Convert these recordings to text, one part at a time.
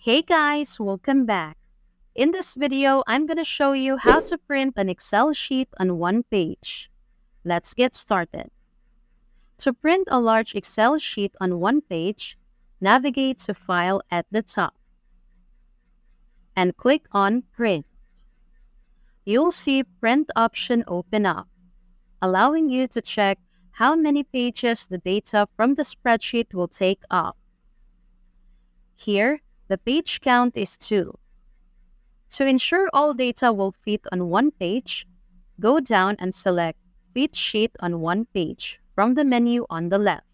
Hey guys, welcome back. In this video, I'm going to show you how to print an Excel sheet on one page. Let's get started. To print a large Excel sheet on one page, navigate to File at the top and click on Print. You'll see Print option open up, allowing you to check how many pages the data from the spreadsheet will take up. Here, the page count is 2. To ensure all data will fit on one page, go down and select Fit Sheet on one page from the menu on the left.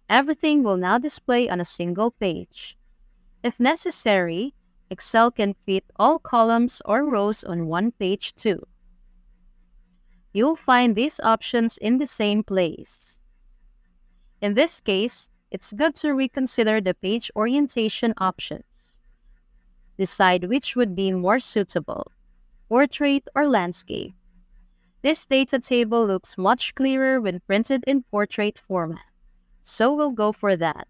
Everything will now display on a single page. If necessary, Excel can fit all columns or rows on one page too. You'll find these options in the same place. In this case, it's good to reconsider the page orientation options. Decide which would be more suitable, portrait or landscape. This data table looks much clearer when printed in portrait format, so we'll go for that.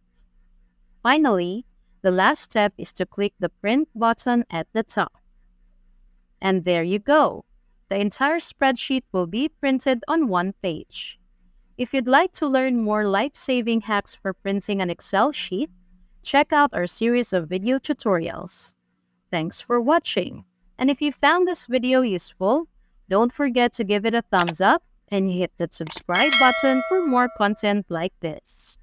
Finally, the last step is to click the Print button at the top. And there you go! The entire spreadsheet will be printed on one page. If you'd like to learn more life-saving hacks for printing an Excel sheet, check out our series of video tutorials. Thanks for watching! And if you found this video useful, don't forget to give it a thumbs up and hit that subscribe button for more content like this.